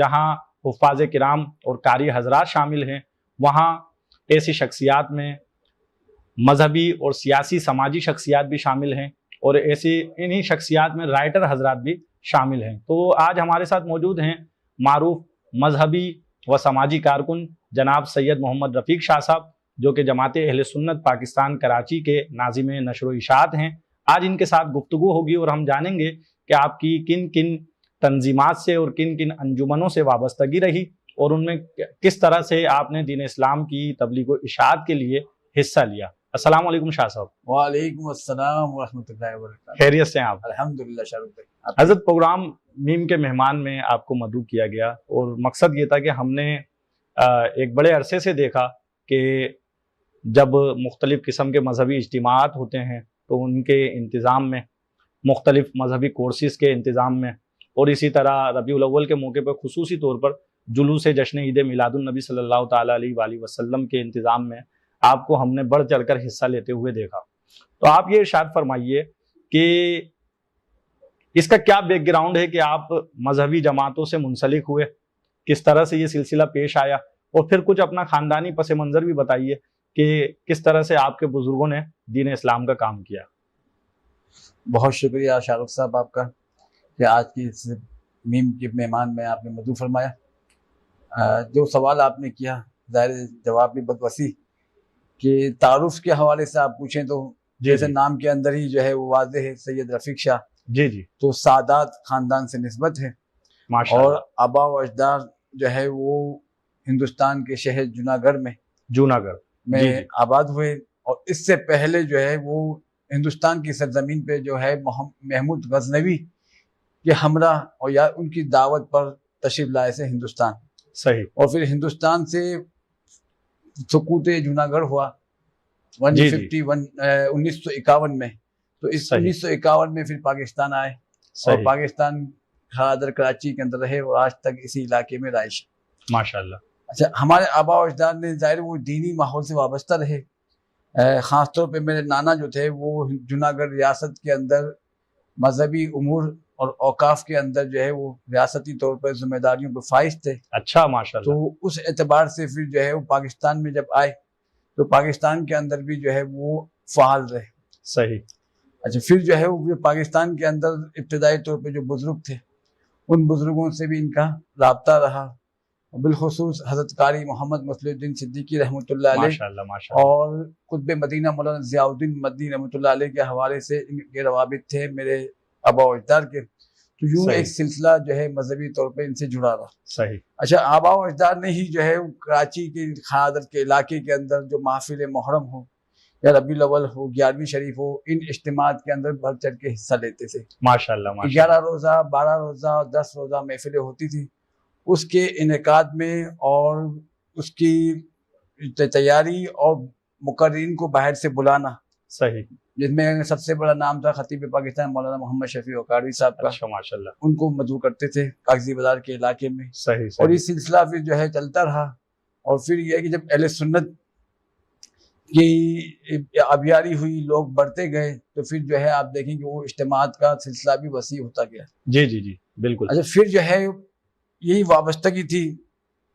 جہاں حفاظ کرام اور قاری حضرات شامل ہیں، وہاں ایسی شخصیات میں مذہبی اور سیاسی سماجی شخصیات بھی شامل ہیں، اور انہی شخصیات میں رائٹر حضرات بھی شامل ہیں۔ تو آج ہمارے ساتھ موجود ہیں معروف مذہبی و سماجی کارکن جناب سید محمد رفیق شاہ صاحب، جو کہ جماعت اہل سنت پاکستان کراچی کے ناظم نشر و اشاعت ہیں۔ آج ان کے ساتھ گفتگو ہوگی اور ہم جانیں گے کہ آپ کی کن کن تنظیمات سے اور کن کن انجمنوں سے وابستگی رہی، اور ان میں کس طرح سے آپ نے دین اسلام کی تبلیغ و اشاعت کے لیے حصہ لیا۔ السلام علیکم شاہ صاحب۔ وعلیکم السلام ورحمۃ اللہ وبرکاتہ۔ خیریت سے ہیں آپ؟ الحمدللہ شاہ رخ بھائی۔ حضرت پروگرام میم کے مہمان میں آپ کو مدعو کیا گیا، اور مقصد یہ تھا کہ ہم نے ایک بڑے عرصے سے دیکھا کہ جب مختلف قسم کے مذہبی اجتماعات ہوتے ہیں تو ان کے انتظام میں، مختلف مذہبی کورسز کے انتظام میں، اور اسی طرح ربیع الاول کے موقع پر خصوصی طور پر جلوس جشن عید میلاد النبی صلی اللہ تعالیٰ علیہ وآلہ وسلم کے انتظام میں آپ کو ہم نے بڑھ چڑھ کر حصہ لیتے ہوئے دیکھا۔ تو آپ یہ ارشاد فرمائیے کہ اس کا کیا بیک گراؤنڈ ہے کہ آپ مذہبی جماعتوں سے منسلک ہوئے، کس طرح سے یہ سلسلہ پیش آیا، اور پھر کچھ اپنا خاندانی پس منظر بھی بتائیے کہ کس طرح سے آپ کے بزرگوں نے دین اسلام کا کام کیا۔ بہت شکریہ شاہ رخ صاحب آپ کا کہ آج کی اس میم کے مہمان میں آپ نے مدعو فرمایا۔ جو سوال آپ نے کیا ظاہر جواب بھی بہت وسیع، کہ تعارف کے حوالے سے آپ پوچھیں تو جیسے نام کے اندر ہی جو ہے وہ واضح ہے، سید رفیق شاہ جی جی، تو سادات خاندان سے نسبت ہے، اور آبا و اجداد جو ہے وہ ہندوستان کے شہر جوناگڑھ میں آباد ہوئے، اور اس سے پہلے جو ہے وہ ہندوستان کی سرزمین پہ جو ہے محمود غزنوی کے ہمراہ اور یا ان کی دعوت پر تشریف لائے سے ہندوستان، صحیح، اور پھر ہندوستان سے سقوط جوناگڑھ ہوا 1951 میں، تو اس 1951 میں پھر پاکستان آئے، اور پاکستان خادر کراچی کے اندر رہے، اور آج تک اسی علاقے میں رہائش۔ ماشاءاللہ۔ اچھا، ہمارے آبا و اجداد نے ظاہر وہ دینی ماحول سے وابستہ رہے، خاص طور پہ میرے نانا جو تھے وہ جوناگڑھ ریاست کے اندر مذہبی امور اور اوقاف کے اندر جو ہے وہ ریاستی طور پر ذمہ داریوں پہ فائز تھے۔ اچھا، ماشاءاللہ۔ تو اس اعتبار سے پھر جو ہے وہ پاکستان میں جب آئے تو پاکستان کے اندر بھی جو ہے وہ فعال رہے۔ صحیح۔ اچھا، پھر جو ہے وہ پاکستان کے اندر ابتدائی طور پہ جو بزرگ تھے ان بزرگوں سے بھی ان کا رابطہ رہا، بالخصوص حضرت قاری محمد مصلح الدین صدیقی رحمۃ اللہ علیہ اور قطب مدینہ مولانا ضیاء الدین مدنی رحمۃ اللہ علیہ کے حوالے سے ان کے روابط تھے میرے آبا و اجداد کے، تو یوں ایک سلسلہ جو ہے مذہبی طور پہ ان سے جڑا رہا۔ صحیح۔ اچھا، آبا و اجداد نے ہی جو ہے کراچی کے خادر کے علاقے کے اندر جو محفل محرم ہو یا ربیع الاول ہو، 11ویں شریف ہو، ان اجتماعات کے اندر بڑھ چڑھ کے حصہ لیتے تھے۔ ماشاءاللہ، 11 روزہ، 12 روزہ اور 10 روزہ محفلیں ہوتی تھی، اس کے انعقاد میں اور اس کی تیاری اور مقررین کو باہر سے بلانا، صحیح، جس میں سب سے بڑا نام تھا خطیب پاکستان مولانا محمد شفیع اوقاڑوی صاحب کا۔ اچھا، ماشاءاللہ۔ ان کو مدعو کرتے تھے کاغذی بازار کے علاقے میں۔ صحیح۔ اور یہ سلسلہ پھر جو ہے چلتا رہا، اور پھر یہ ہے کہ جب اہل سنت کی آبیاری ہوئی، لوگ بڑھتے گئے، تو پھر جو ہے آپ دیکھیں کہ وہ اجتماعات کا سلسلہ بھی وسیع ہوتا گیا۔ جی جی جی، بالکل۔ اچھا، پھر جو ہے یہی وابستگی تھی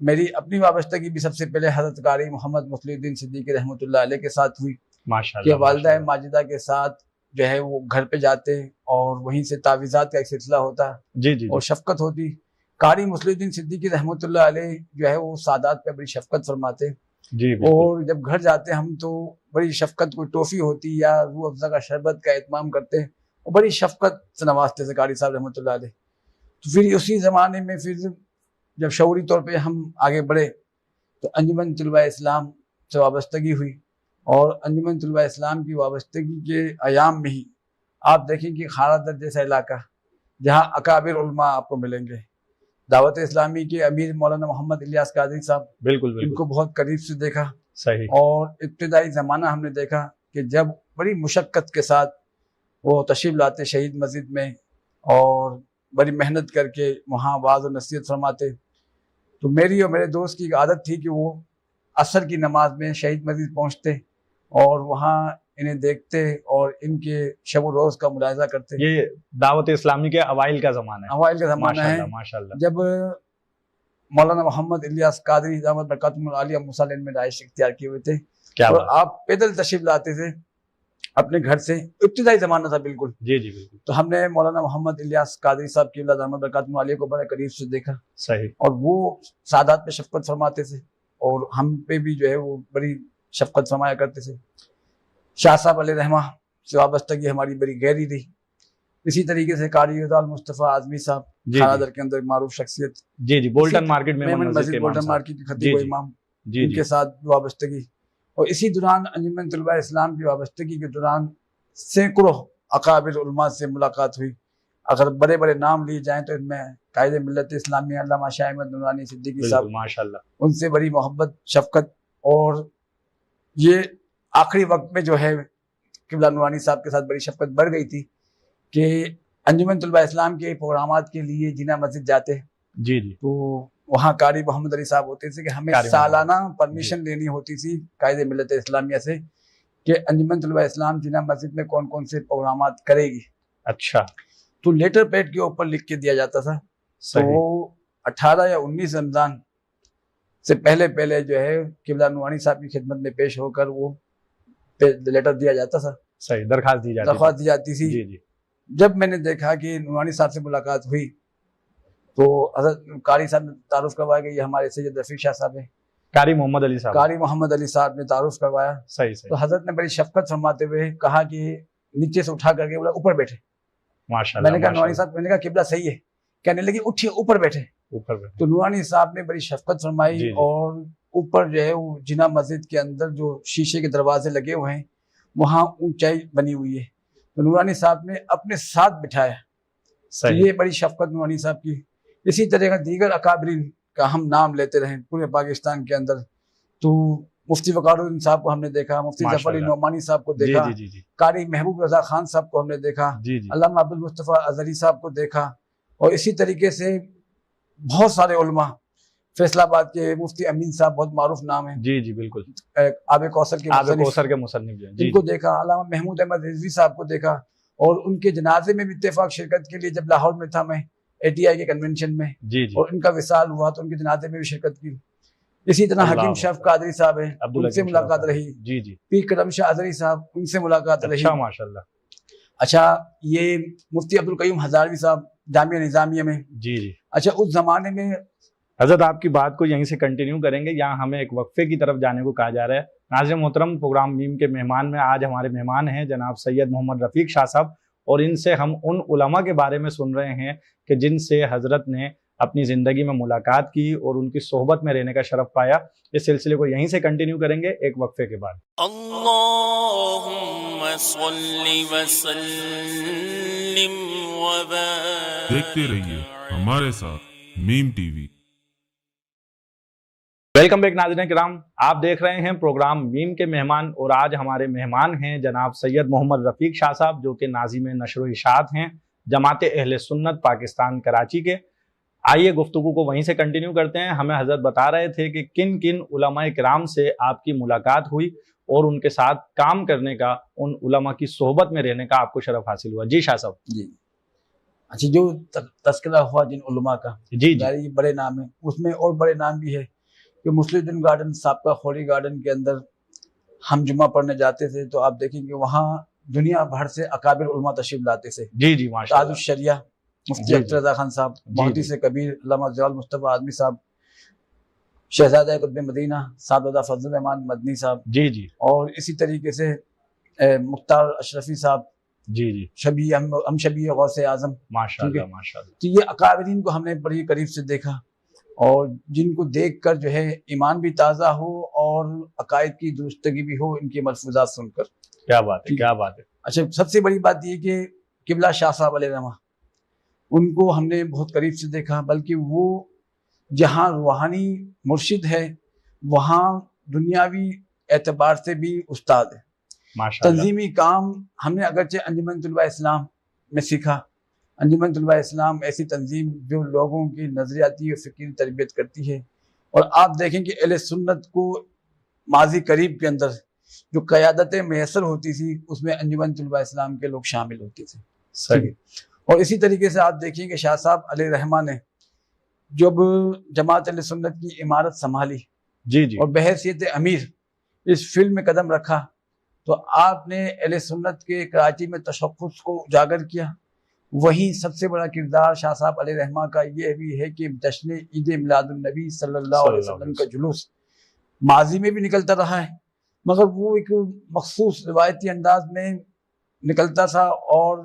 میری، اپنی وابستگی بھی سب سے پہلے حضرت قاری محمد مصلح الدین صدیقی رحمۃ اللہ علیہ کے ساتھ ہوئی، ماشاءاللہ، کہ والدہ ماجدہ کے ساتھ جو ہے وہ گھر پہ جاتے اور وہیں سے تعویذات کا ایک سلسلہ ہوتا، جی جی، اور شفقت ہوتی۔ قاری مصلح الدین صدیقی رحمۃ اللہ علیہ جو ہے وہ سادات پہ بڑی شفقت فرماتے، جی، اور جب گھر جاتے ہم تو بڑی شفقت، کوئی ٹوفی ہوتی یا روح افزا کا شربت کا اہتمام کرتے، اور بڑی شفقت سے نوازتے تھے قاری صاحب رحمۃ اللہ علیہ۔ تو پھر اسی زمانے میں پھر جب شعوری طور پہ ہم آگے بڑھے تو انجمن طلباء اسلام سے وابستگی ہوئی، اور انجمن طلباء اسلام کی وابستگی کے ایام میں ہی آپ دیکھیں کہ خارا جیسا علاقہ جہاں اکابر علماء آپ کو ملیں گے، دعوت اسلامی کے امیر مولانا محمد الیاس قادری صاحب، بالکل، ان کو بہت قریب سے دیکھا۔ صحیح۔ اور ابتدائی زمانہ ہم نے دیکھا کہ جب بڑی مشقت کے ساتھ وہ تشریف لاتے شہید مسجد میں، اور بڑی محنت کر کے وہاں وعظ و نصیحت فرماتے، تو میری اور میرے دوست کی ایک عادت تھی کہ وہ عصر کی نماز میں شہید مسجد پہنچتے اور وہاں انہیں دیکھتے اور ان کے شب و روز کا ملاحظہ کرتے۔ یہ دعوت اسلامی کے اوائل کا زمانہ ہے، اوائل کا زمانہ ہے، ماشاءاللہ۔ جب مولانا محمد الیاس قادری دامت برکاتہم العالیہ مسلم میں رہائش اختیار کیے ہوئے تھے، کیا اور بات آپ پیدل تشریف لاتے تھے اپنے گھر سے، ابتدائی زمانہ تھا بالکل. جی جی بالکل تو ہم نے مولانا محمد الیاس قادری صاحب کی اللہ دامت برکاتہم العالیہ کو بڑے قریب سے دیکھا، صحیح. اور وہ سادات پہ شفقت فرماتے تھے اور ہم پہ بھی جو ہے وہ بڑی شفقت فرمایا کرتے تھے. شاہ صاحب علیہ رحمہ سے وابستگی ہماری بڑی گہری رہی. اسی طریقے سے قاری رضا مصطفیٰ اعظمی صاحب جی خانہ جی در کے اندر ایک معروف شخصیت، جی جی بولٹن مارکیٹ میں میمن مسجد مسجد کے امام بولٹن صاحب. مارکیٹ کے جی خطیب و جی امام، جی ان جی کے ساتھ وابستگی. اور اسی دوران انجمن طلباء اسلام کی وابستگی کے دوران سینکڑوں اکابر علماء سے ملاقات ہوئی. اگر بڑے بڑے نام لیے جائیں تو ان میں قائد ملت اسلامیہ علامہ شاہ احمد نورانی صدیقی صاحب، بالکل ماشاء اللہ. ان سے بڑی محبت شفقت. اور یہ آخری وقت میں جو ہے قبلہ نورانی صاحب کے ساتھ بڑی شفقت بڑھ گئی تھی کہ انجمن طلباء اسلام کے پروگرامات کے لیے جناح مسجد جاتے جی جی تو وہاں قاری محمد علی صاحب ہوتے تھے کہ ہمیں قاری سالانہ محمد، پرمیشن لینی ہوتی تھی قائد ملت اسلامیہ سے کہ انجمن طلباء اسلام جناح مسجد میں کون کون سے پروگرامات کرے گی. اچھا تو لیٹر پیڈ کے اوپر لکھ کے دیا جاتا تھا. تو صحیح. 18 یا 19 رمضان سے پہلے جو ہے قبلہ نورانی صاحب کی خدمت میں پیش ہو کر وہ لیٹر دیا جاتا تھا، صحیح درخواست دی جاتی درخواست دی جاتی تھی. تھی. جی جی جب میں نے دیکھا کہ نورانی صاحب سے ملاقات ہوئی تو حضرت قاری صاحب نے تعارف کروایا کہ یہ ہمارے سید رفیق شاہ صاحب ہیں. قاری محمد علی صاحب. قاری محمد علی صاحب نے تعارف کروایا. صحیح تو صحیح حضرت نے بڑی شفقت فرماتے ہوئے کہا کہ نیچے سے اٹھا کر کے بولا اوپر بیٹھے. ماشاء میں اللہ نے کہا ماشاء نورانی اللہ. صاحب، میں نے کہا قبلہ صحیح ہے. کہنے لگی اٹھیے اوپر بیٹھے. اوپر بیٹھے. تو نورانی صاحب نے بڑی شفقت فرمائی. جی جی. اور اوپر جو ہے وہ جناح مسجد کے اندر جو شیشے کے دروازے لگے ہوئے ہیں وہاں اونچائی بنی ہوئی ہے، تو نورانی صاحب نے اپنے ساتھ بٹھایا. تو صحیح. یہ بڑی شفقت نورانی صاحب کی. اسی طرح کا دیگر اکابرین کا ہم نام لیتے رہیں پورے پاکستان کے اندر. تو مفتی وقار الدین صاحب کو ہم نے دیکھا، مفتی ماشاء ظفر علی اللہ. نعمانی صاحب کو جی دیکھا، جی جی جی قاری محبوب رضا خان صاحب کو ہم نے دیکھا، جی جی علامہ عبد المصطفیٰ اظہری صاحب کو دیکھا. اور اسی طریقے سے بہت سارے علماء، فیصل آباد کے مفتی امین صاحب بہت معروف نام ہیں، جی جی بالکل. آب کوثر کے آب مصنف، کوثر کے مصنف جو ہیں. جی ان کو جی دیکھا. علامہ محمود احمد رضوی صاحب کو دیکھا. اور ان کے جنازے میں بھی اتفاق شرکت کے لیے جب لاہور میں تھا میں ATI کے کنونشن میں، جی جی اور ان کا وصال ہوا تو ان کے جنازے میں بھی شرکت کی. اسی طرح اللہ حکیم شرف قادری صاحب ہیں، ان سے عبدالحکیم ملاقات شرف. رہی. جی جی پیر کرم شاہ اظہری صاحب، ان سے ملاقات رہی. اچھا ماشاء اللہ. اچھا یہ مفتی عبدالقیوم ہزاروی صاحب جامعہ نظامیہ میں. جی جی اچھا اس زمانے میں حضرت آپ کی بات کو یہیں سے کنٹینیو کریں گے. یہاں ہمیں ایک وقفے کی طرف جانے کو کہا جا رہا ہے. ناظرین محترم، پروگرام میم کے مہمان میں آج ہمارے مہمان ہیں جناب سید محمد رفیق شاہ صاحب، اور ان سے ہم ان علماء کے بارے میں سن رہے ہیں کہ جن سے حضرت نے اپنی زندگی میں ملاقات کی اور ان کی صحبت میں رہنے کا شرف پایا. اس سلسلے کو یہیں سے کنٹینیو کریں گے ایک وقفے کے بعد. اللہم صلی وسلم وبارک. دیکھتے رہیے ہمارے ساتھ میم ٹی وی. ویلکم بیک ناظرین کرام، آپ دیکھ رہے ہیں پروگرام میم کے مہمان، اور آج ہمارے مہمان ہیں جناب سید محمد رفیق شاہ صاحب، جو کہ ناظم نشر و اشاعت ہیں جماعت اہل سنت پاکستان کراچی کے. آئیے گفتگو کو وہیں سے کنٹینیو کرتے ہیں. ہمیں حضرت بتا رہے تھے کہ کن کن علماء کرام سے آپ کی ملاقات ہوئی اور ان کے ساتھ کام کرنے کا، ان علماء کی صحبت میں رہنے کا آپ کو شرف حاصل ہوا. جی شاہ صاحب. جی اچھا، جو تذکرہ ہوا جن علماء کا، جی جی ظاہر یہ بڑے نام ہیں، اس میں اور بڑے نام بھی ہے کہ مسلم الدین گارڈن، سابقہ خوری گارڈن کے اندر ہم جمعہ پڑھنے جاتے تھے تو آپ دیکھیں گے وہاں دنیا بھر سے اکابر علماء تشریف لاتے تھے. جی جی ماشاء تاج اللہ. الشریعہ مفتی جی اختر جی رضا خان صاحب، جی محدث جی کبیر علامہ ضیاء المصطفیٰ اعظمی صاحب، شہزادہ قطب مدینہ صاحبزادہ فضل الرحمان مدنی صاحب، جی جی اور اسی طریقے سے مختار اشرفی صاحب، جی جی شبیہ ہم شبیہ غوث اعظم. ماشاء ٹھیک ہے. اللہ ماشاء اللہ. تو یہ اکابرین کو ہم نے بڑی قریب سے دیکھا، اور جن کو دیکھ کر جو ہے ایمان بھی تازہ ہو اور عقائد کی درستگی بھی ہو ان کے ملفوظات سن کر. کیا بات ہے کیا بات ہے. اچھا، سب سے بڑی بات یہ کہ قبلہ شاہ صاحب علیہ رحمہ، ان کو ہم نے بہت قریب سے دیکھا، بلکہ وہ جہاں روحانی مرشد ہے وہاں دنیاوی اعتبار سے بھی استاد ہے. ماشاء اللہ. تنظیمی کام ہم نے اگرچہ انجمن طلباء اسلام میں سیکھا. انجمن طلباء اسلام ایسی تنظیم جو لوگوں کی نظریاتی اور فکری تربیت کرتی ہے، اور آپ دیکھیں کہ اہل سنت کو ماضی قریب کے اندر جو قیادتیں میسر ہوتی تھی اس میں انجمن طلباء اسلام کے لوگ شامل ہوتے تھے. صحیح. اور اسی طریقے سے آپ دیکھیں کہ شاہ صاحب علیہ رحمہ نے جب جماعت اہل سنت کی عمارت سنبھالی جی جی اور بحیثیت امیر اس فیلڈ میں قدم رکھا تو آپ نے اہل سنت کے کراچی میں تشخص کو اجاگر کیا. وہیں سب سے بڑا کردار شاہ صاحب علیہ رحمہ کا یہ بھی ہے کہ جشن عید میلاد النبی صلی اللہ علیہ وسلم کا جلوس ماضی میں بھی نکلتا رہا ہے، مگر وہ ایک مخصوص روایتی انداز میں نکلتا تھا اور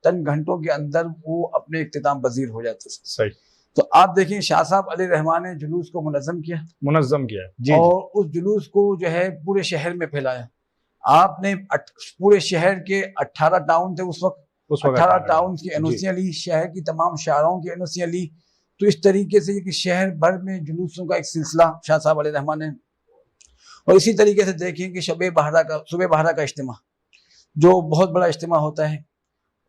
چند گھنٹوں کے اندر وہ اپنے اختتام پذیر ہو جاتا تھا. صحیح. تو آپ دیکھیں شاہ صاحب علیہ رحمٰن نے جلوس کو منظم کیا جی اور اس جلوس کو جو ہے پورے شہر میں پھیلایا. آپ نے پورے شہر کے 18 ٹاؤن تھے اس وقت 18 ٹاؤن کی انوسیاں لی، شہر کی تمام شاہراہوں کی انوسیاں لی. تو اس طریقے سے کہ شہر بھر میں جلوسوں کا ایک سلسلہ شاہ صاحب علیہ رحمٰن نے. اور اسی طریقے سے دیکھیں کہ صبح بہارا کا اجتماع جو بہت بڑا اجتماع ہوتا ہے،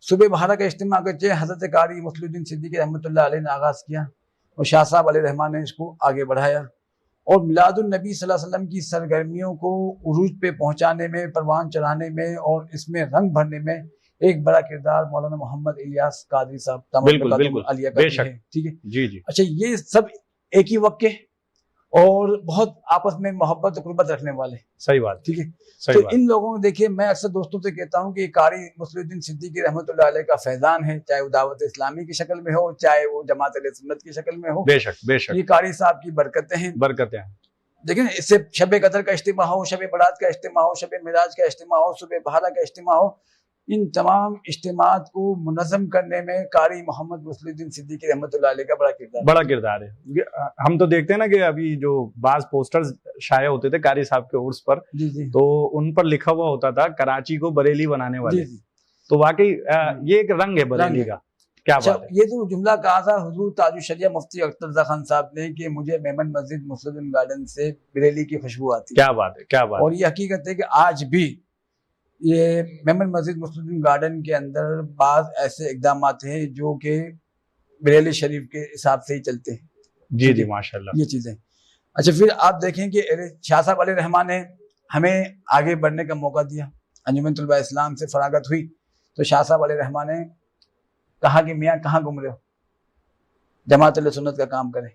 صبح بہارا کا اجتماع اگرچہ حضرت قاری مصلی الدین صدیقی رحمۃ اللہ علیہ نے آغاز کیا اور شاہ صاحب علیہ رحمٰن نے اس کو آگے بڑھایا اور میلاد النبی صلی اللہ علیہ وسلم کی سرگرمیوں کو عروج پہ پہنچانے میں، پروان چڑھانے میں اور اس میں رنگ بھرنے میں ایک بڑا کردار مولانا محمد الیاس قادری صاحب بالکل علیہ کا بے شک. ہے. ٹھیک ہے جی جی اچھا، یہ سب ایک ہی وقت کے اور بہت آپس میں محبت و قربت رکھنے والے. صحیح بات. ٹھیک ہے. صحیح تو بات. ان لوگوں نے دیکھیے، میں اکثر دوستوں سے کہتا ہوں کہ یہ قاری مصلی الدین صدیقی رحمۃ اللہ علیہ کا فیضان ہے، چاہے وہ دعوت اسلامی کی شکل میں ہو، چاہے وہ جماعت اہل سنت کی شکل میں ہو. بے شک بے شک. یہ قاری صاحب کی برکتیں ہیں. برکتیں ہیں. لیکن اس سے شب قدر کا اجتماع ہو، شب برات کا اجتماع ہو، شب معراج کا اجتماع ہو، صبح بہارا کا اجتماع ہو، ان تمام اجتماعات کو منظم کرنے میں قاری محمد مصلی الدین صدیقی رحمۃ اللہ علیہ کا بڑا کردار ہے. ہم تو دیکھتے ہیں نا کہ ابھی جو بعض پوسٹرز شائع ہوتے تھے قاری صاحب کے عرس پر، جی جی تو ان پر لکھا ہوا ہوتا تھا کراچی کو بریلی بنانے والے. جی. تو واقعی یہ ایک رنگ ہے بریلی کا. کیا اچھا، بات ہے. یہ تو جملہ کہا تھا حضور تاج الشریعہ مفتی اختر رضا خان صاحب نے کہ مجھے میمن مسجد مسلم گارڈن سے بریلی کی خوشبو آتی ہے. کیا بات ہے. کیا بات. اور یہ حقیقت ہے کہ آج بھی یہ میمن مسجد مسلم گارڈن کے اندر بعض ایسے اقدامات ہیں جو کہ بریلی شریف کے حساب سے ہی چلتے ہیں. جی جی ماشاءاللہ. یہ چیزیں. اچھا، پھر آپ دیکھیں کہ شاہ صاحب علیہ رحمٰن نے ہمیں آگے بڑھنے کا موقع دیا. انجمن طلباء اسلام سے فراغت ہوئی تو شاہ صاحب علیہ رحمٰن نے کہا کہ میاں کہاں گم رہے ہو، جماعت اہل سنت کا کام کریں.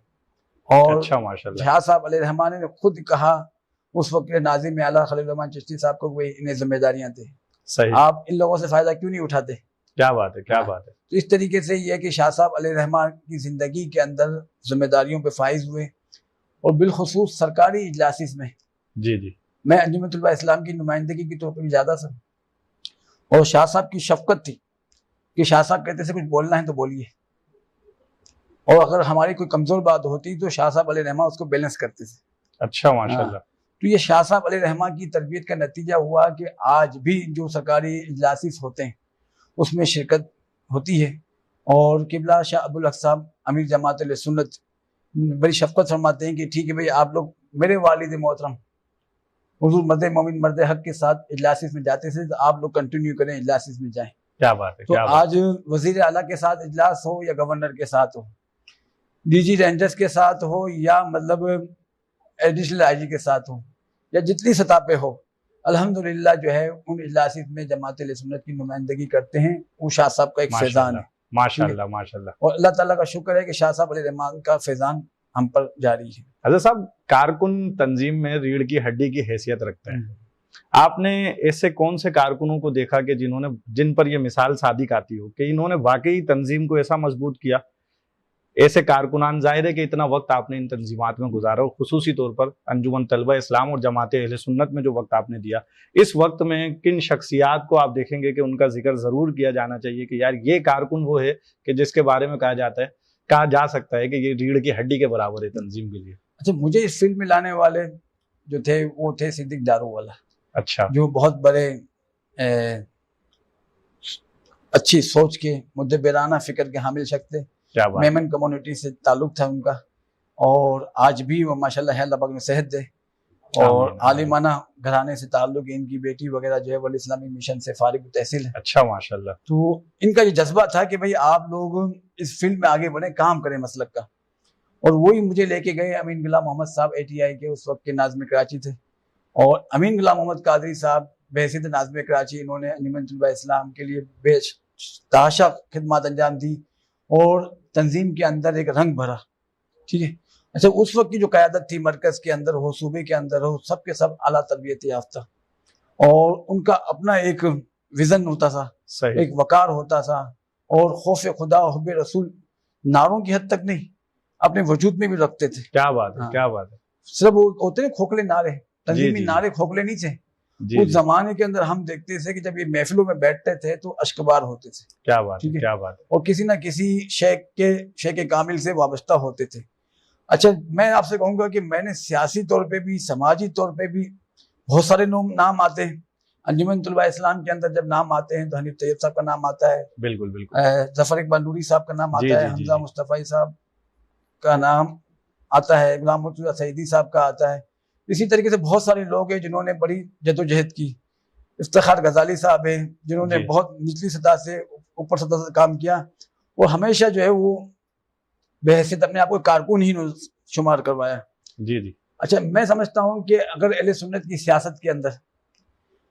اور اچھا ماشاءاللہ. شاہ صاحب علیہ رحمٰن نے خود کہا اس وقت ناظم اعلیٰ خلیل الرحمن چشتی صاحب کو کوئی انہیں ذمہ داریاں تھیں، صحیح. آپ ان لوگوں سے فائدہ کیوں نہیں اٹھاتے. کیا بات ہے. کیا بات ہے. تو اس طریقے سے یہ ہے کہ شاہ صاحب علیہ رحمٰن کی زندگی کے اندر ذمہ داریوں پہ فائز ہوئے اور بالخصوص سرکاری اجلاسز میں جی جی میں انجمن طلباء اسلام کی نمائندگی کے طور پہ بھی زیادہ تھا اور شاہ صاحب کی شفقت تھی کہ شاہ صاحب کہتے سے کچھ بولنا ہے تو بولیے، اور اگر ہماری کوئی کمزور بات ہوتی تو شاہ صاحب علیہ رحمٰن اس کو بیلنس کرتے تھے. اچھا ماشاءاللہ. تو یہ شاہ صاحب علیہ رحمٰن کی تربیت کا نتیجہ ہوا کہ آج بھی جو سرکاری اجلاسز ہوتے ہیں اس میں شرکت ہوتی ہے. اور قبلہ شاہ ابو الحق صاحب امیر جماعت اہل سنت بڑی شفقت فرماتے ہیں کہ ٹھیک ہے بھائی، آپ لوگ میرے والد محترم حضور مرد مومن مرد حق کے ساتھ اجلاسز میں جاتے تھے، تو آپ لوگ کنٹینیو کریں، اجلاسز میں جائیں. کیا بات ہے. تو آج وزیر اعلیٰ کے ساتھ اجلاس ہو یا گورنر کے ساتھ ہو، ڈی جی رینجرز کے ساتھ ہو یا مطلب ایڈیشنل آئی جی کے ساتھ ہو یا جتنی سطح پہ ہو، الحمدللہ جو ہے ان اجلاسز میں جماعت اہل سنت کی نمائندگی کرتے ہیں. وہ شاہ صاحب کا ایک فیضان ہے. ماشاءاللہ ماشاءاللہ. اور اللہ تعالیٰ کا شکر ہے کہ شاہ صاحب علیہ رحمٰن کا فیضان ہم پر جاری ہے. حضرت صاحب، کارکن تنظیم میں ریڑھ کی ہڈی کی حیثیت رکھتے ہیں. آپ نے ایسے کون سے کارکنوں کو دیکھا کہ جن پر یہ مثال صادق آتی ہو کہ انہوں نے واقعی تنظیم کو ایسا مضبوط کیا؟ ایسے کارکنان، ظاہر ہے کہ اتنا وقت آپ نے ان تنظیمات میں گزارا اور خصوصی طور پر انجمن طلبہ اسلام اور جماعت اہل سنت میں جو وقت آپ نے دیا، اس وقت میں کن شخصیات کو آپ دیکھیں گے کہ ان کا ذکر ضرور کیا جانا چاہیے کہ یار یہ کارکن وہ ہے کہ جس کے بارے میں کہا جا سکتا ہے کہ یہ ریڑھ کی ہڈی کے برابر ہے تنظیم کے لیے؟ اچھا، مجھے اس فلم میں لانے والے جو تھے وہ تھے صدیق دارو والا. اچھا. جو بہت بڑے اچھی سوچ کے مدبرانہ فکر کے حامل شخص تھے. میمن کمیونٹی سے تعلق تھا ان کا اور آج بھی وہ ماشاءاللہ ہے، اللہ پاک میں صحت دے. اور عالمانہ گھرانے سے تعلق ہے. ان کی بیٹی وغیرہ جو ہے ورلڈ اسلامی مشن سے فارغ التحصیل ہے. اچھا ماشاءاللہ. تو ان کا یہ جذبہ تھا کہ بھئی آپ لوگ اس فیلڈ میں آگے بڑھیں، کام کریں مسلک کا. اور وہی مجھے لے کے گئے. امین غلام محمد صاحب ATI کے اس وقت کے ناظم کراچی تھے اور امین غلام محمد قادری صاحب بحیثیت ناظم کراچی انہوں نے انجمن طلباء اسلام کے لیے بے تحاشا خدمات انجام دی اور تنظیم کے اندر ایک رنگ بھرا. ٹھیک ہے. اچھا اس وقت کی جو قیادت تھی مرکز کے اندر ہو صوبے کے اندر ہو سب کے سب اعلیٰ تربیت یافتہ اور ان کا اپنا ایک ویژن ہوتا تھا صحیح. ایک وقار ہوتا تھا اور خوف خدا اور حب رسول نعروں کی حد تک نہیں اپنے وجود میں بھی رکھتے تھے. کیا بات ہے ہاں. کیا بات ہے. صرف وہ ہوتے ہیں کھوکھلے نعرے تنظیمی جی. نعرے کھوکھلے نہیں تھے. جی اس جی. زمانے کے اندر ہم دیکھتے تھے کہ جب یہ محفلوں میں بیٹھتے تھے تو اشکبار ہوتے تھے کیا بات ہے. ٹھیک ہے. کیا بات ہے. اور کسی نہ کسی شیخ کامل سے وابستہ ہوتے تھے. اچھا میں آپ سے کہوں گا کہ میں نے سیاسی طور پہ بھی سماجی طور پہ بھی بہت سارے نام آتے ہیں. انجمن طلباء اسلام کے اندر جب نام آتے ہیں تو حنیف طیب صاحب کا نام آتا ہے, بالکل بالکل. ظفر اقبال نوری صاحب کا نام جی آتا ہے, جی جی حمزہ جی. مصطفی صاحب کا نام آتا ہے, غلام مرتضیٰ سعیدی صاحب کا آتا ہے. اسی طریقے سے بہت سارے لوگ ہیں جنہوں نے بڑی جدوجہد کی. افتخار غزالی صاحب ہیں جنہوں نے جی. بہت نچلی سطح سے اوپر سطح سے کام کیا اور ہمیشہ جو ہے وہ بحیثیت اپنے آپ کو کارکن ہی شمار کروایا. جی جی. اچھا میں سمجھتا ہوں کہ اگر اہل سنت کی سیاست کے اندر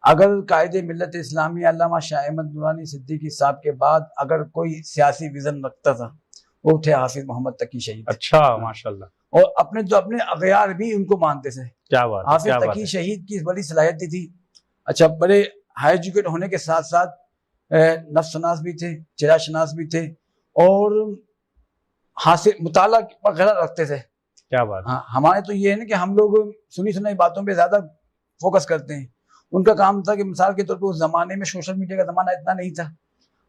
اگر قائد ملت اسلامی علامہ شاہ احمد نورانی صدیقی صاحب کے بعد اگر کوئی سیاسی ویژن رکھتا تھا وہ تھے حافظ محمد تقی شہید. اچھا ماشاءاللہ. اور اپنے اغیار بھی ان کو مانتے تھے. کیا بات ہے. حافظ کیا بات تقی ہے. شہید کی بڑی صلاحیت تھی. اچھا بڑے ہائی ایجوکیٹ ہونے کے ساتھ ساتھ نفس شناس بھی تھے, چہرہ شناس بھی تھے اور حاصل مطالعہ وغیرہ رکھتے تھے. کیا بات ہے. ہاں ہمارے تو یہ ہے نا کہ ہم لوگ سنی سنائی باتوں پہ زیادہ فوکس کرتے ہیں. ان کا کام تھا کہ مثال کے طور پہ اس زمانے میں سوشل میڈیا کا زمانہ اتنا نہیں تھا,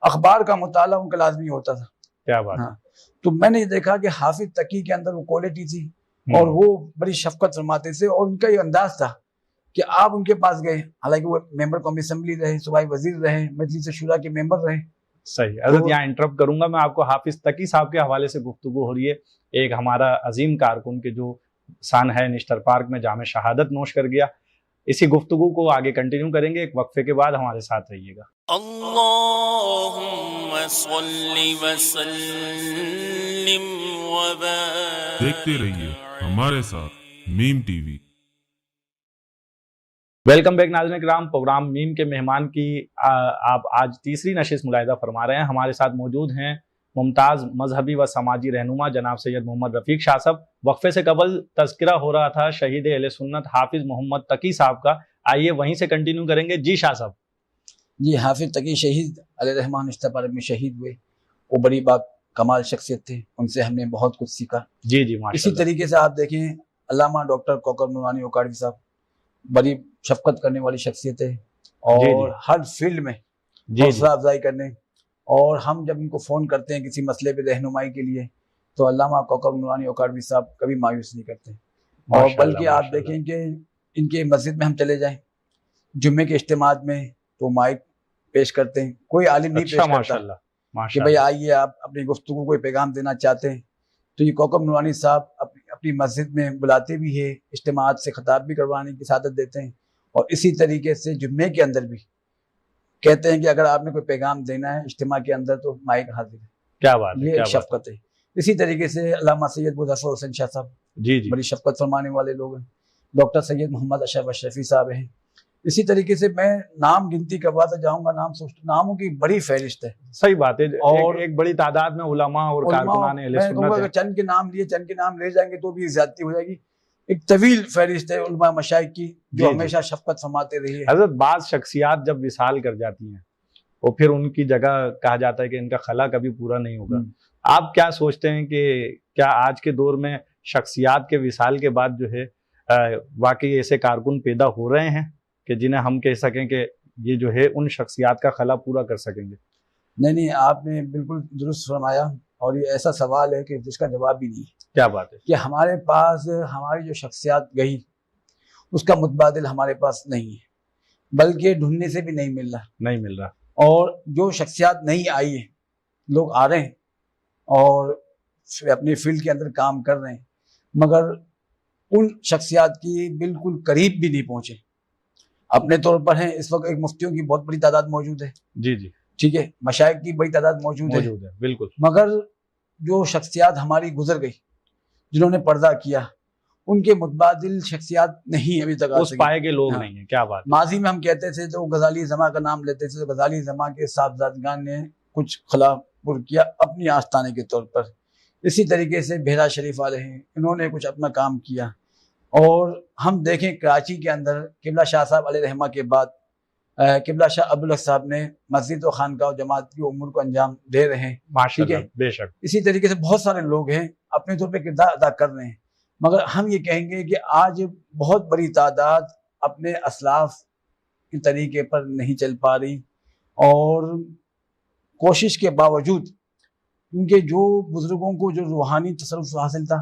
اخبار کا مطالعہ ان کا لازمی ہوتا تھا. کیا بات ہے. ہاں تو میں نے یہ دیکھا کہ حافظ تقی کے اندر وہ کوالٹی تھی اور وہ بڑی شفقت فرماتے تھے اور ان کا یہ انداز تھا کہ آپ ان کے پاس گئے, حالانکہ وہ ممبر قومی اسمبلی رہے, صوبائی وزیر رہے, مجلس شورا کے ممبر رہے. صحیح. حضرت یہاں انٹرپٹ کروں گا, میں آپ کو حافظ تقی صاحب کے حوالے سے گفتگو ہو رہی ہے. ایک ہمارا عظیم کارکن کے جو سان ہے نشتر پارک میں جام شہادت نوش کر گیا. اسی گفتگو کو آگے کنٹینیو کریں گے, ایک وقفے کے بعد ہمارے ساتھ رہیے گا. اللهم صل وسلم وبارك. دیکھتے رہیے ہمارے ساتھ میم ٹی وی. ویلکم بیک ناظرین کرام. پروگرام میم کے مہمان کی آپ آج تیسری نشست ملاحظہ فرما رہے ہیں. ہمارے ساتھ موجود ہیں ممتاز مذہبی و سماجی رہنما جناب سید محمد رفیق شاہ صاحب. وقفے سے قبل تذکرہ ہو رہا تھا شہید اہل سنت حافظ محمد تقی صاحب کا, آئیے وہیں سے کنٹینیو کریں گے. جی شاہ صاحب. جی حافظ تقی شہید علیہ رحمان نشتر پارک میں شہید ہوئے. وہ بڑی بات کمال شخصیت تھے, ان سے ہم نے بہت کچھ سیکھا. جی جی اسی طریقے سے آپ دیکھیں علامہ ڈاکٹر کوکر نورانی اوکاڑوی صاحب بڑی شفقت کرنے والی شخصیت ہے اور ہر فیلڈ میں حوصلہ افزائی کرنے, اور ہم جب ان کو فون کرتے ہیں کسی مسئلے پہ رہنمائی کے لیے تو علامہ کوکر نورانی اوکاڑوی صاحب کبھی مایوس نہیں کرتے. اور بلکہ آپ دیکھیں کہ ان کے مسجد میں ہم چلے جائیں جمعے کے اجتماعات میں تو مائک پیش کرتے ہیں, کوئی عالم نہیں پیش کرتا کہ بھئی آئیے آپ اپنی گفتگو کو پیغام دینا چاہتے ہیں تو یہ کوکب نورانی صاحب اپنی مسجد میں بلاتے بھی ہیں, اجتماعات سے خطاب بھی کروانے کی سعادت دیتے ہیں, اور اسی طریقے سے جمعے کے اندر بھی کہتے ہیں کہ اگر آپ نے کوئی پیغام دینا ہے اجتماع کے اندر تو مائک حاضر ہے. کیا بات ہے. یہ ایک شفقت ہے. اسی طریقے سے علامہ سید مظفر حسین شاہ صاحب جی جی بڑی شفقت فرمانے والے لوگ ہیں. ڈاکٹر سید محمد اشرف اشرفی صاحب ہیں. اسی طریقے سے میں نام گنتی کرواتا جاؤں گا, ناموں کی بڑی فہرست ہے. صحیح بات ہے. اور ایک بڑی تعداد میں علماء اور کارکنان اہل سنت ہیں. چند کے نام لے جائیں گے تو بھی زیادتی ہو جائے گی. ایک طویل فہرست ہے علماء مشائخ کی جو ہمیشہ شفقت فرماتے رہی ہے. حضرت بعض شخصیات جب وصال کر جاتی ہیں اور پھر ان کی جگہ کہا جاتا ہے کہ ان کا خلا کبھی پورا نہیں ہوگا. آپ کیا سوچتے ہیں کہ کیا آج کے دور میں شخصیات کے وصال کے بعد جو ہے واقعی ایسے کارکن پیدا ہو رہے ہیں کہ جنہیں ہم کہہ سکیں کہ یہ جو ہے ان شخصیات کا خلا پورا کر سکیں گے؟ نہیں, آپ نے بالکل درست فرمایا, اور یہ ایسا سوال ہے کہ جس کا جواب بھی نہیں ہے. کیا بات ہے کہ ہمارے پاس ہماری جو شخصیات گئی اس کا متبادل ہمارے پاس نہیں ہے, بلکہ ڈھونڈنے سے بھی نہیں مل رہا. اور جو شخصیات نہیں آئی ہیں, لوگ آ رہے ہیں اور اپنے فیلڈ کے اندر کام کر رہے ہیں, مگر ان شخصیات کی بالکل قریب بھی نہیں پہنچے. اپنے طور پر ہیں اس وقت ایک مفتیوں کی بہت بڑی تعداد موجود ہے. جی جی ٹھیک ہے, مشائخ کی بڑی تعداد موجود ہے بالکل, مگر جو شخصیات ہماری گزر گئی جنہوں نے پردہ کیا ان کے متبادل شخصیات نہیں ابھی تک اس پائے کے لوگ نہیں ہیں. کیا بات. ماضی میں ہم کہتے تھے تو غزالی زماں کا نام لیتے تھے, تو غزالی زماں کے صاحبزادگان نے کچھ خلا پر کیا اپنی آستانے کے طور پر, اسی طریقے سے بہرا شریف والے ہیں، انہوں نے کچھ اپنا کام کیا. اور ہم دیکھیں کراچی کے اندر قبلہ شاہ صاحب علیہ رحمہ کے بعد قبلہ شاہ عبدالحق صاحب نے مسجد و خانقاہ و جماعت کی امور کو انجام دے رہے ہیں. ماشاءاللہ، ٹھیک ہے. بے شک. اسی طریقے سے بہت سارے لوگ ہیں اپنے طور پہ کردار ادا کر رہے ہیں، مگر ہم یہ کہیں گے کہ آج بہت بڑی تعداد اپنے اسلاف کے طریقے پر نہیں چل پا رہی، اور کوشش کے باوجود کیونکہ جو بزرگوں کو جو روحانی تصرف حاصل تھا،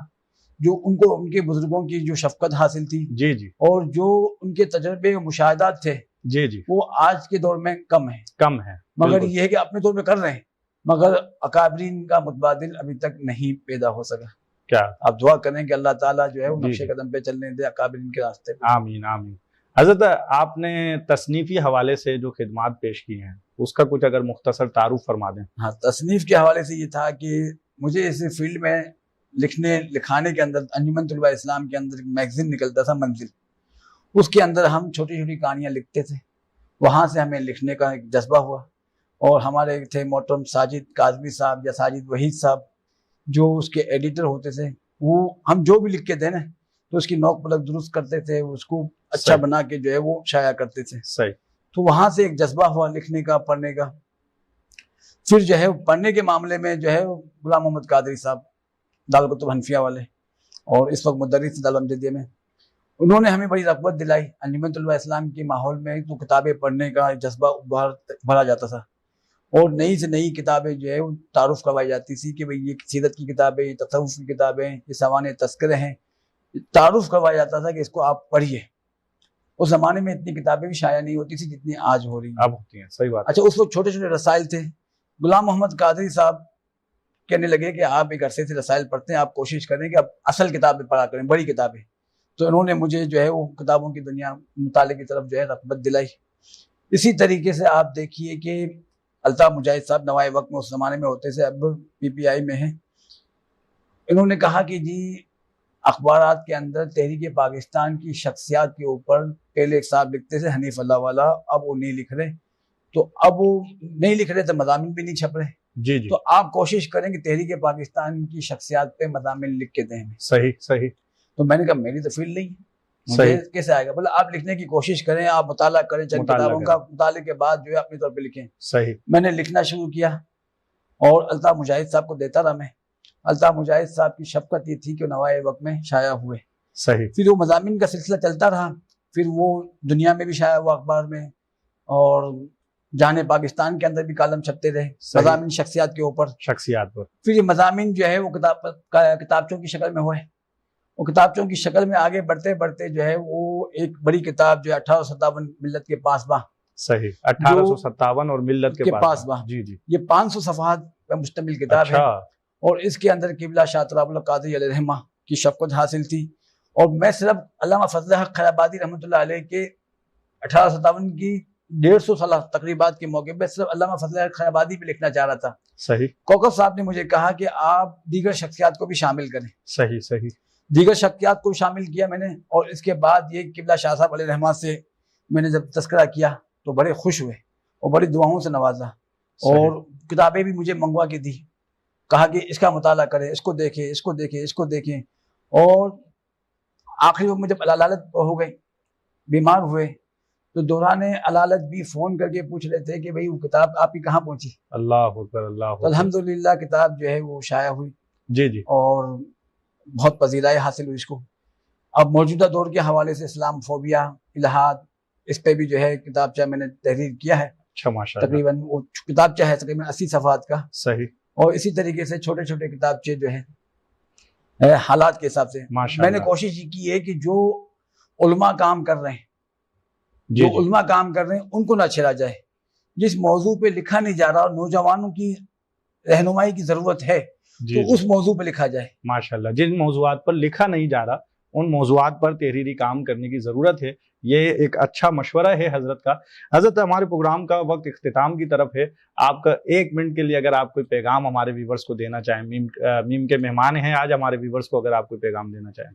جو ان کے بزرگوں کی جو شفقت حاصل تھی، جی جی اور جو ان کے تجربے و مشاہدات تھے، جی جی وہ آج کے دور میں کم ہیں. کم ہے. مگر بالکل. یہ ہے کہ اپنے طور پہ کر رہے ہیں، مگر اکابرین کا متبادل ابھی تک نہیں پیدا ہو سکا. کیا آپ دعا کریں کہ اللہ تعالیٰ جو ہے وہ جی نقش جی. قدم پہ چلنے دے اکابرین کے راستے پہ. آمین آمین. حضرت آپ نے تصنیفی حوالے سے جو خدمات پیش کی ہیں اس کا کچھ اگر مختصر تعارف فرما دیں. ہاں، تصنیف کے حوالے سے یہ تھا کہ مجھے اس فیلڈ میں لکھانے کے اندر انجمن طلباء اسلام کے اندر ایک میگزین نکلتا تھا منزل، اس کے اندر ہم چھوٹی چھوٹی کہانیاں لکھتے تھے. وہاں سے ہمیں لکھنے کا ایک جذبہ ہوا، اور ہمارے تھے محترم ساجد کاظمی صاحب یا ساجد وحید صاحب جو اس کے ایڈیٹر ہوتے تھے. وہ ہم جو بھی لکھ کے دیں نا تو اس کی نوک پلک درست کرتے تھے، اس کو اچھا صحیح. بنا کے جو ہے وہ شائع کرتے تھے. صحیح. تو وہاں سے ایک جذبہ ہوا لکھنے کا، پڑھنے کا. پھر جو ہے پڑھنے کے معاملے میں جو ہے غلام محمد قادری صاحب دارالکتب حنفیہ والے، اور اس وقت مدرس دارالعلوم جدیدیہ میں، انہوں نے ہمیں بڑی رغبت دلائی. انجمن طلباء اسلام کے ماحول میں تو کتابیں پڑھنے کا جذبہ بھرا جاتا تھا، اور نئی سے نئی کتابیں جو ہے وہ تعارف کروائی جاتی تھی کہ بھئی یہ سیرت کی کتابیں، یہ تصوف کی کتابیں، یہ سوانح تذکرے ہیں. تعارف کروایا جاتا تھا کہ اس کو آپ پڑھیے. اس زمانے میں اتنی کتابیں بھی شائع نہیں ہوتی تھی جتنی آج ہو رہی ہیں. اب ہوتی ہیں. صحیح بات. اچھا، اس وقت چھوٹے چھوٹے رسائل تھے. غلام محمد قادری صاحب کہنے لگے کہ آپ ایک عرصے سے رسائل پڑھتے ہیں، آپ کوشش کریں کہ آپ اصل کتابیں پڑھا کریں، بڑی کتابیں. تو انہوں نے مجھے جو ہے وہ کتابوں کی دنیا مطالعے کی طرف جو ہے رغبت دلائی. اسی طریقے سے آپ دیکھیے کہ الطاف مجاہد صاحب نوائے وقت میں اس زمانے میں ہوتے تھے، اب پی پی آئی میں ہیں. انہوں نے کہا کہ جی اخبارات کے اندر تحریک پاکستان کی شخصیات کے اوپر پہلے ایک صاحب لکھتے تھے حنیف اللہ والا، اب وہ نہیں لکھ رہے. تو اب وہ نہیں لکھ رہے تو مضامین بھی نہیں چھپ رہے. جی جی. تو آپ کوشش کریں کہ تحریک پاکستان کی شخصیات پہ مضامین لکھ کے دیں ہمیں. صحیح صحیح. تو میں نے کہا میری تو فیلڈ نہیں ہے، صحیح. مجھے کیسے آئے گا؟ بولے آپ لکھنے کی کوشش کریں، آپ مطالعہ کریں، چند مطالعہ کتابوں کا مطالعے کے بعد جو ہے اپنے طور پہ لکھیں. صحیح. میں نے لکھنا شروع کیا، اور الطاف مجاہد صاحب کو دیتا رہا میں. الطاف مجاہد صاحب کی شفقت یہ تھی کہ نوائے وقت میں شائع ہوئے. صحیح. پھر وہ مضامین کا سلسلہ چلتا رہا، پھر وہ دنیا میں بھی شائع ہوا اخبار میں، اور جہان پاکستان کے اندر بھی کالم چھپتے رہے مضامین شخصیات کے اوپر. شخصیات پر. پھر یہ مضامین جو ہے وہ کتابچوں کی شکل میں ہوئے. وہ کتابچوں کی شکل میں آگے بڑھتے بڑھتے جو ہے وہ ایک بڑی کتاب جو ہے 1857 ملت کے پاسباں. صحیح. 1857 اور ملت کے پاسباں. جی جی. یہ 500 صفحات پہ مشتمل کتاب ہے، اور اس کے اندر قبلہ شاہ طلب اللہ قادری علیہ رحمہ کی شفقت حاصل تھی. اور میں صرف علامہ فضل حق خیر آبادی رحمۃ اللہ علیہ کے 1857 کی 150 سالہ تقریبات کے موقع پہ صرف علامہ فضل حق خیر آبادی پہ لکھنا چاہ رہا تھا. صحیح. کوکب صاحب نے مجھے کہا کہ آپ دیگر شخصیات کو بھی شامل کریں. صحیح صحیح. دیگر شخصیات کو شامل کیا میں نے، اور اس کے بعد یہ قبلہ شاہ صاحب علیہ رحمہ سے میں نے جب تذکرہ کیا تو بڑے خوش ہوئے اور بڑی دعاؤں سے نوازا، اور کتابیں بھی مجھے منگوا کے دی. کہا کہ اس کا مطالعہ کریں، اس کو دیکھیں، اس کو دیکھیں، اس کو دیکھیں. اور آخری وقت میں جب علالت ہو گئی، بیمار ہوئے، تو دوران علالت بھی فون کر کے پوچھ رہے تھے کہ بھئی وہ کتاب آپ کی کہاں پہنچی. اللہ اکبر. اللہ اکبر. الحمدللہ کتاب جو ہے وہ شائع ہوئی. جی جی. اور بہت پذیرائی حاصل ہوئی اس کو. اب موجودہ دور کے حوالے سے اسلام فوبیا، الہاد، اس پہ بھی جو ہے کتابچہ میں نے تحریر کیا ہے. اچھا ماشاءاللہ. تقریباً وہ کتابچہ ہے تقریباً 80 صفحات کا. صحیح. اور اسی طریقے سے چھوٹے چھوٹے کتابچے جو ہیں حالات کے حساب سے. میں نے کوشش یہ کی ہے کہ جو علماء کام کر رہے ہیں، جو علماء کام کر رہے ہیں ان کو نہ چھیڑا جائے. جس موضوع پہ لکھا نہیں جا رہا اور نوجوانوں کی رہنمائی کی ضرورت ہے تو اس موضوع پہ لکھا جائے. ماشاءاللہ. جن موضوعات پر لکھا نہیں جا رہا ان موضوعات پر تحریری کام کرنے کی ضرورت ہے. یہ ایک اچھا مشورہ ہے حضرت کا. حضرت ہمارے پروگرام کا وقت اختتام کی طرف ہے. آپ کا 1 منٹ کے لیے اگر آپ کوئی پیغام ہمارے ویورز کو دینا چاہیں، میم کے مہمان ہیں آج ہمارے ویورز کو، اگر آپ کوئی پیغام دینا چاہیں.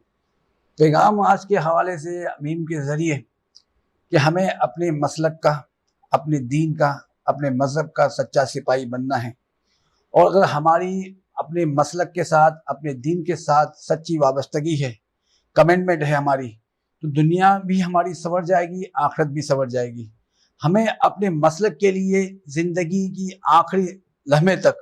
پیغام آج کے حوالے سے میم کے ذریعے کہ ہمیں اپنے مسلک کا، اپنے دین کا، اپنے مذہب کا سچا سپاہی بننا ہے. اور اگر ہماری اپنے مسلک کے ساتھ اپنے دین کے ساتھ سچی وابستگی ہے، کمٹمنٹ ہے ہماری، تو دنیا بھی ہماری سنور جائے گی، آخرت بھی سنور جائے گی۔ ہمیں اپنے مسلک کے لیے زندگی کی آخری لمحے تک،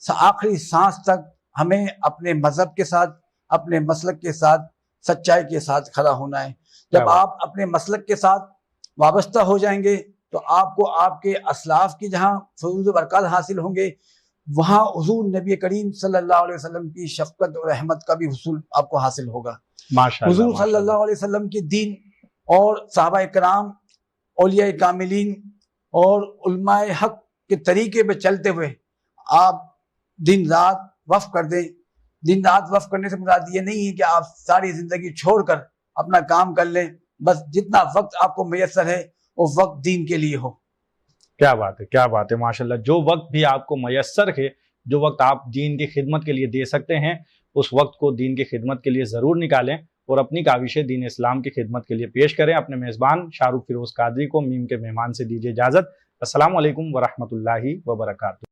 آخری سانس تک ہمیں اپنے مذہب کے ساتھ اپنے مسلک کے ساتھ سچائی کے ساتھ کھڑا ہونا ہے۔ جب آپ اپنے مسلک کے ساتھ وابستہ ہو جائیں گے تو آپ کو آپ کے اسلاف کی جہاں فیض و برکات حاصل ہوں گے، وہاں حضور نبی کریم صلی اللہ علیہ وسلم کی شفقت اور رحمت کا بھی حصول آپ کو حاصل ہوگا۔ حضور صلی اللہ علیہ وسلم کی دین اور صحابہ کرام، اولیاء کاملین اور علماء حق کے طریقے پہ چلتے ہوئے آپ دن رات وقف کر دیں۔ دن رات وقف کرنے سے مراد یہ نہیں ہے کہ آپ ساری زندگی چھوڑ کر اپنا کام کر لیں، بس جتنا وقت آپ کو میسر ہے وہ وقت دین کے لیے ہو۔ کیا بات ہے، کیا بات ہے، ماشاءاللہ۔ جو وقت بھی آپ کو میسر ہے، جو وقت آپ دین کی خدمت کے لیے دے سکتے ہیں، اس وقت کو دین کی خدمت کے لیے ضرور نکالیں اور اپنی کاوشیں دین اسلام کی خدمت کے لیے پیش کریں۔ اپنے میزبان شاہ رخ فیروز قادری کو میم کے مہمان سے دیجیے اجازت۔ السلام علیکم ورحمۃ اللہ وبرکاتہ۔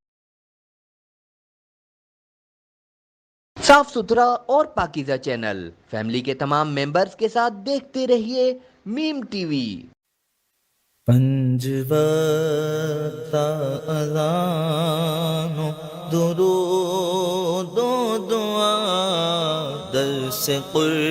صاف ستھرا اور پاکیزہ چینل فیملی کے تمام ممبرز کے ساتھ دیکھتے رہیے میم ٹی وی۔ پنج وقت اذان و درود و دعا درس قرآن